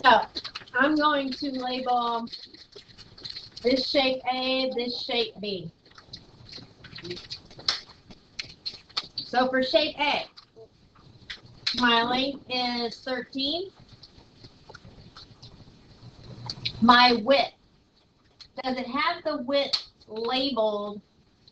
So I'm going to label this shape A, this shape B. So for shape A, my length is 13. My width, does it have the width labeled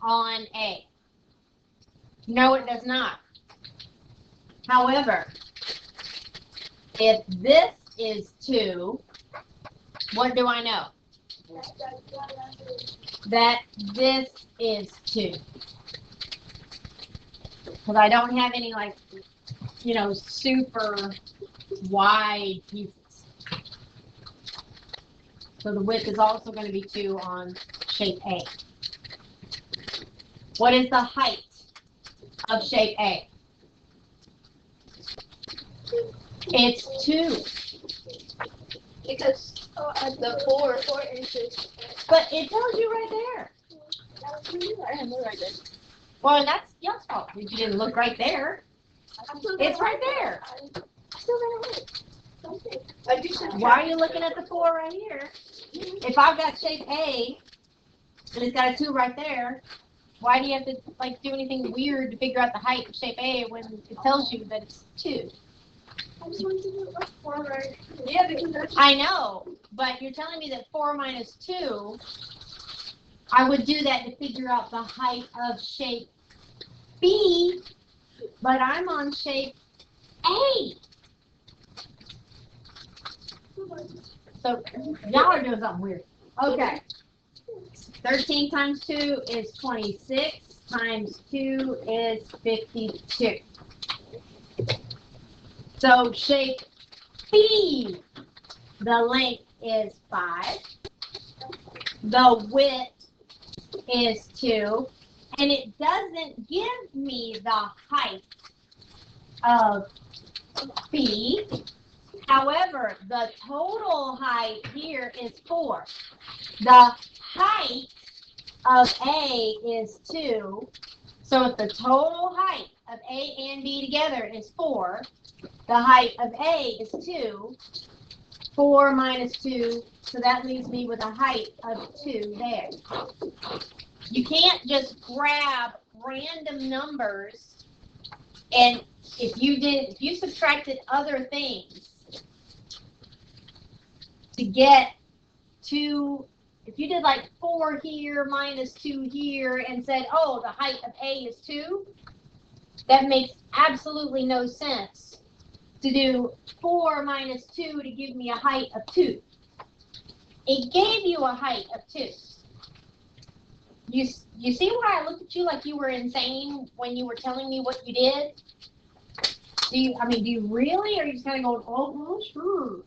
on A? No, it does not. However, if this is 2, what do I know? That this is 2. Because I don't have any, like, you know, super wide pieces. So the width is also going to be 2 on shape A. What is the height of shape A? It's 2. Because the 4 inches. But it tells you right there. I have no right there. Well, that's your fault. You didn't look right there. It's right there. I still got it right. Why are you looking at the 4 right here? If I've got shape A and it's got a 2 right there, why do you have to like do anything weird to figure out the height of shape A when it tells you that it's 2? I just wanted to do it 4 right. Yeah, because that's... I know, but you're telling me that 4 minus 2, I would do that to figure out the height of shape B, but I'm on shape A. So y'all are doing something weird. Okay. 13 times 2 is 26, times 2 is 52. So shape B, the length is 5, the width is 2, and it doesn't give me the height of B. However, the total height here is 4. The height of A is 2. So if the total height of A and B together is 4, the height of A is 2. 4 minus 2, so that leaves me with a height of 2 there. You can't just grab random numbers and if you subtracted other things to get to, if you did like 4 here minus 2 here and said, oh, the height of A is 2, that makes absolutely no sense to do 4 minus 2 to give me a height of 2. It gave you a height of 2. You see why I looked at you like you were insane when you were telling me what you did? Do you really? Or are you just kind of going, oh, well, sure.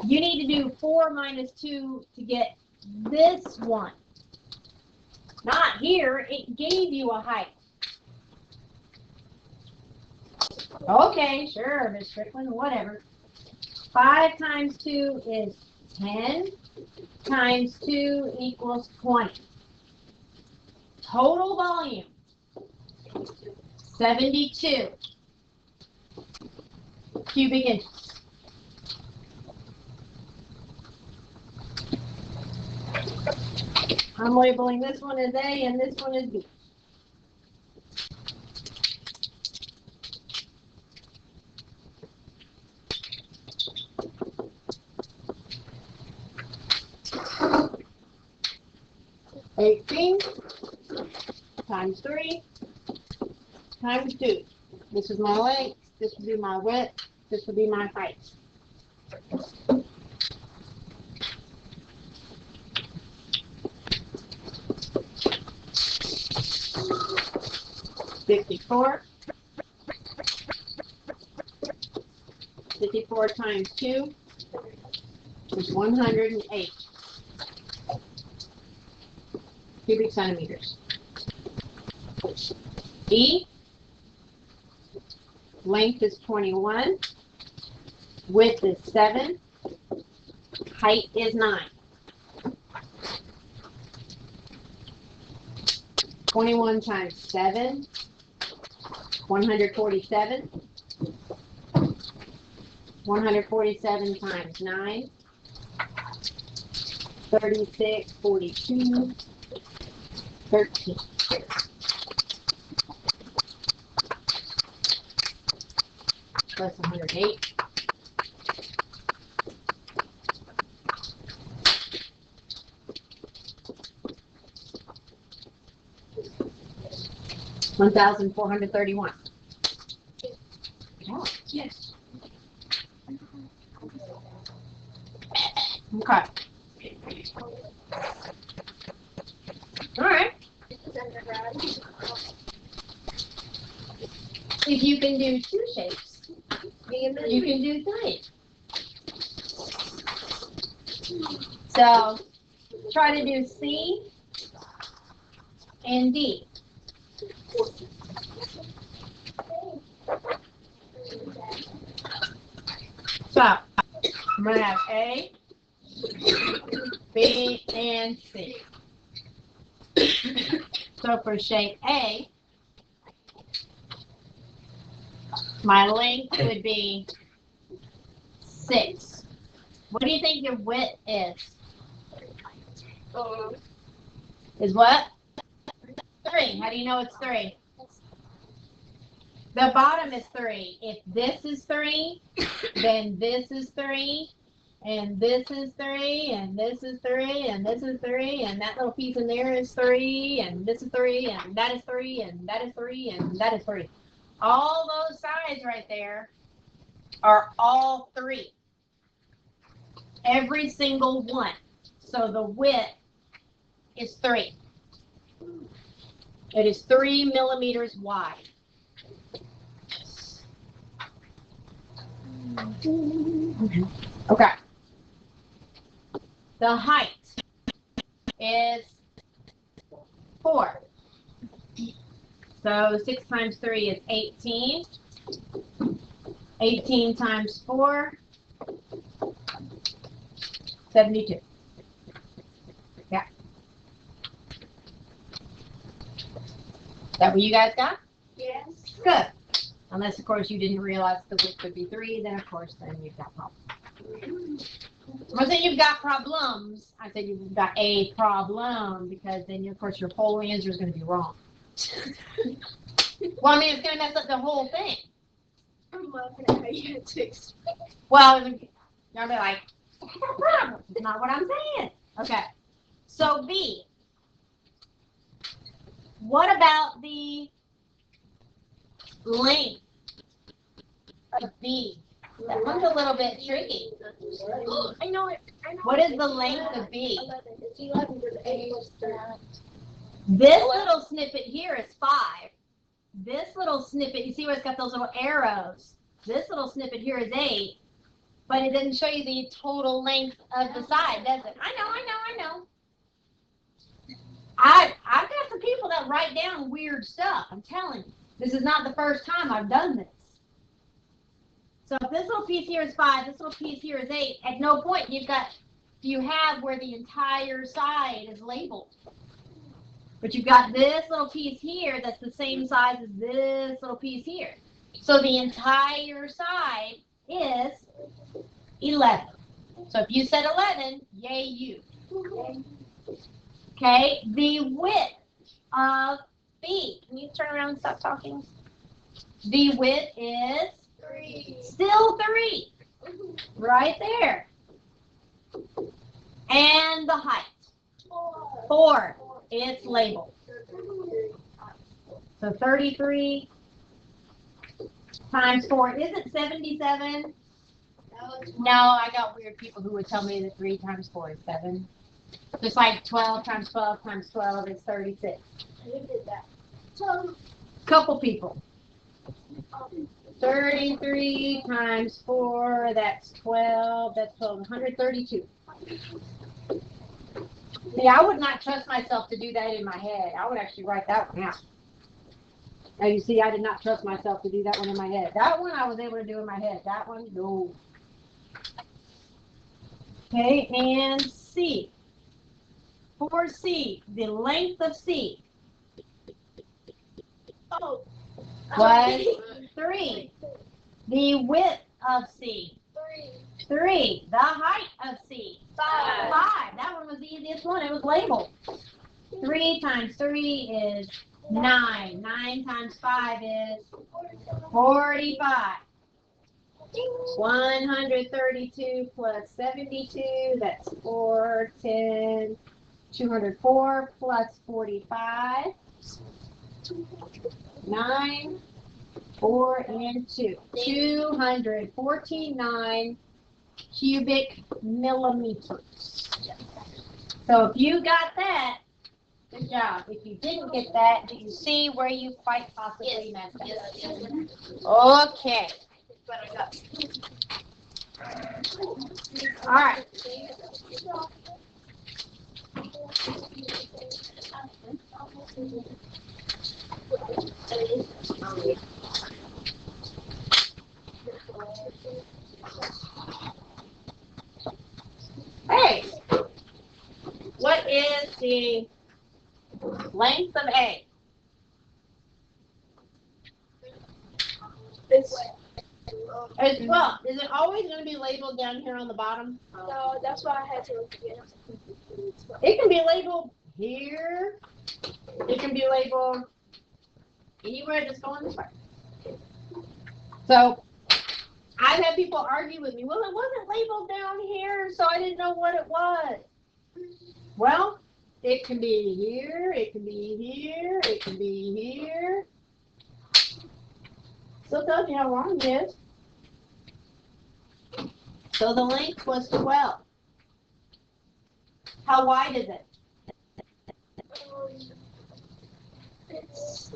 You need to do 4 minus 2 to get this one. Not here. It gave you a height. Okay, sure, Miss Strickland, whatever. 5 times 2 is 10. Times 2 equals 20. Total volume, 72 cubic inches. I'm labeling this one as A and this one as B. $18 times 3 times 2. This is my length, this will be my width, this will be my height. $54 times 2 is 108 cubic centimeters. E, length is 21, width is 7, height is 9. 21 times 7, 147. 147 times 9. 36, 42, 13. Plus 108. $1,431. Yeah. Yes. Okay. All right. If you can do 2 shapes, you can do 3. So try to do C and D. So I'm going to have A, B, and C. So for shape A, my length would be 6. What do you think your width is? Is what? 3. How do you know it's 3? The bottom is 3. If this is 3, then this is 3, and this is 3, and this is 3, and this is 3, and that little piece in there is 3, and this is 3, and that is 3, and that is 3, and that is 3. All those sides right there are all 3. Every single one. So the width is 3. It is 3 millimeters wide. Okay. The height is 4. So 6 times 3 is 18. 18 times 4, 72. Yeah. Is that what you guys got? Yes. Good. Unless, of course, you didn't realize the width would be 3, then, of course, then you've got problems. I said you've got problems. I said you've got a problem, because then, of course, your whole answer is going to be wrong. Well, I mean, it's going to mess up the whole thing. I'm laughing at how you had to explain. Well, you'll be like, that's not what I'm saying. Okay. So, B. What about the length of B? That one's a little bit tricky. I know it. What is the length of B? 11. It's 11 because A was 3. This little snippet here is 5. This little snippet, you see where it's got those little arrows. This little snippet here is 8, but it doesn't show you the total length of the side, does it? I know. I've got some people that write down weird stuff. I'm telling you. This is not the first time I've done this. So if this little piece here is 5, this little piece here is 8, at no point do you have where the entire side is labeled. But you've got this little piece here that's the same size as this little piece here. So the entire side is 11. So if you said 11, yay you. Okay, the width of B. Can you turn around and stop talking? The width is 3. still 3. Right there. And the height. 4. It's labeled. So 33 times 4. Is it 77? No, I got weird people who would tell me that 3 times 4 is 7. Just like 12 times 12 times 12 is 36. Who did that? So, Couple people. 33 times 4, that's 12. That's 12. 132. Yeah, I would not trust myself to do that in my head. I would actually write that one out. Now you see, I did not trust myself to do that one in my head. That one I was able to do in my head. That one, no. Okay, and C. For C, the length of C was 3. The width of C 3. The height of C. 5. 5. That one was the easiest one. It was labeled. 3 times 3 is 9. 9 times 5 is 45. 132 plus 72, that's 410. 204 plus 45. 9, 4, and 2. 249 cubic millimeters. So if you got that, good job. If you didn't get that, do you see where you quite possibly messed up? Okay. All right. Hey, what is the length of A? Well, is it always going to be labeled down here on the bottom? No, that's why I had to look again. It can be labeled here. It can be labeled anywhere that's going this way. So I've had people argue with me, well, it wasn't labeled down here, so I didn't know what it was. Well, it can be here, it can be here, it can be here. Still tells you how long it is. So the length was 12. How wide is it? It's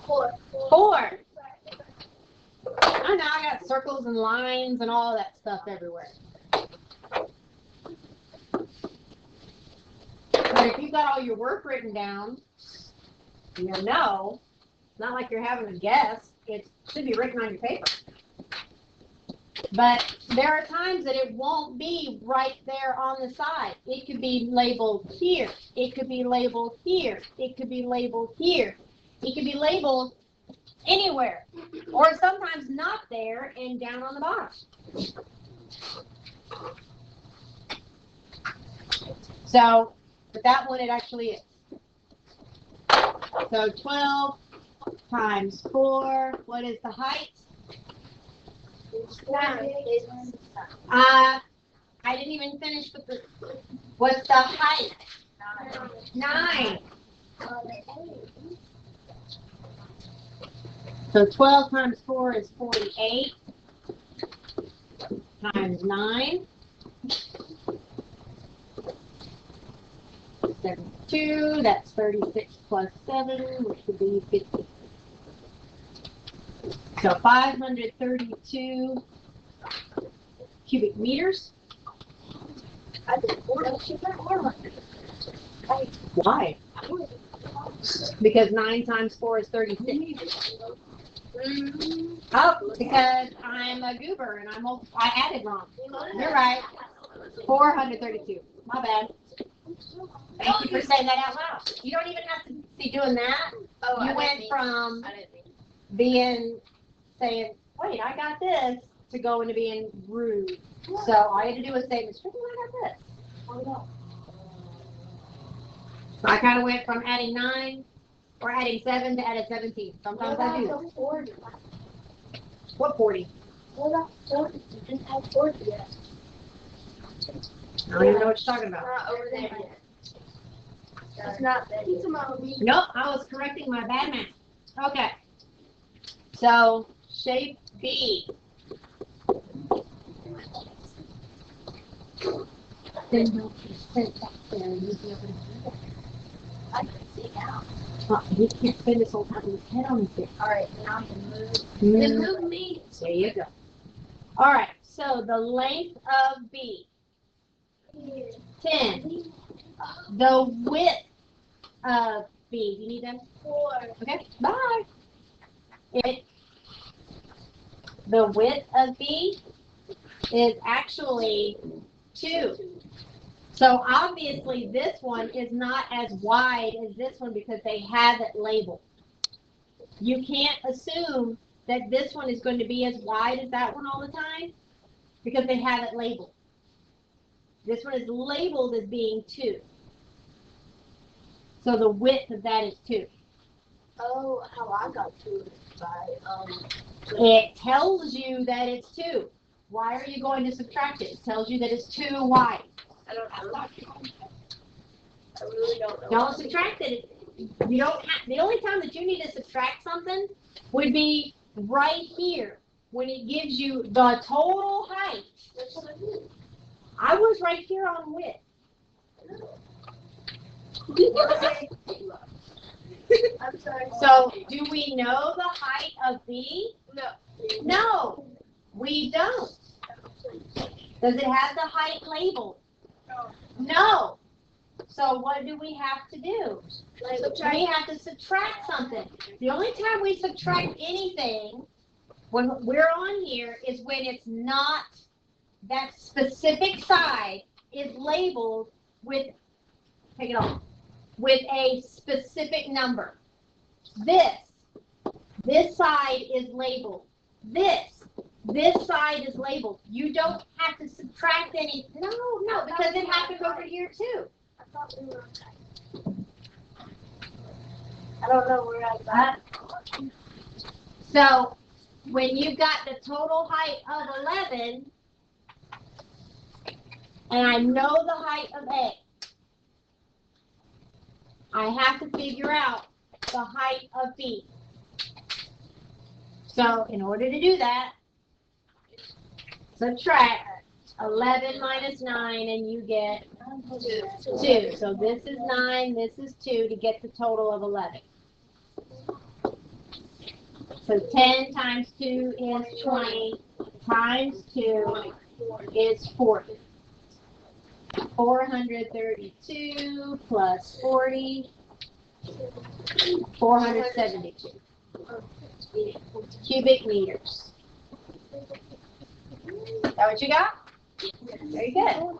4. 4. I know, I got circles and lines and all that stuff everywhere. But if you got all your work written down, you know, it's not like you're having a guess. It should be written on your paper. But there are times that it won't be right there on the side. It could be labeled here. It could be labeled here. It could be labeled here. It could be labeled anywhere. Or sometimes not there and down on the bottom. So, but that one it actually is. So 12 times 4, what is the height? 9. I didn't even finish with the, what's the height? 9. So 12 times 4 is 48 times 9. 72, that's 36 plus 7, which would be 50. So 532 cubic meters. I did 4. Why? Because 9 times 4 is 36. Oh, because I'm a goober and I added wrong. You're right. 432. My bad. Thank you for saying that out loud. You don't even have to be doing that. Oh, You went from saying, wait, I got this, to go into being rude. So all I had to do was say, Strickland, I got this. So I kind of went from adding 9 or adding 7 to adding 17. Sometimes I do that. What 40? What about 40? You didn't have 40 yet. I don't even know what you're talking about. Not over there yet. It's not there. Nope, I was correcting my bad math. Okay. So shape B. Then don't you sit back there and you'll be able to do that. I can see now. Well, he can't spend this whole time with his head on his head. Alright, now I can move. Then move me. There you go. All right, so the length of B. 10. The width of B. Do you need them? 4. Okay, bye. The width of B is actually 2. So obviously this one is not as wide as this one because they have it labeled. You can't assume that this one is going to be as wide as that one all the time because they have it labeled. This one is labeled as being 2. So the width of that is 2. Oh, how I got to it by It tells you that it's 2. Why are you going to subtract it? It tells you that it's 2 wide. I don't know. I really don't know. Don't subtract it. You don't have, the only time that you need to subtract something would be right here when it gives you the total height. That's what I did. I was right here on width. I'm sorry. So do we know the height of B? No. No, we don't. Does it have the height labeled? No. No. So what do we have to do? We have to subtract something. The only time we subtract anything when we're on here is when it's not, that specific side is labeled with, take it off, with a specific number. This side is labeled. This side is labeled. You don't have to subtract any, no, because it happens over here too. I thought we were okay. I don't know where I got. So when you've got the total height of 11, and I know the height of A, I have to figure out the height of B. So in order to do that, subtract 11 minus 9 and you get 2. So this is 9, this is 2 to get the total of 11. So 10 times 2 is 20, times 2 is 40. 432 plus 40, 472 cubic meters. Is that what you got? Very good.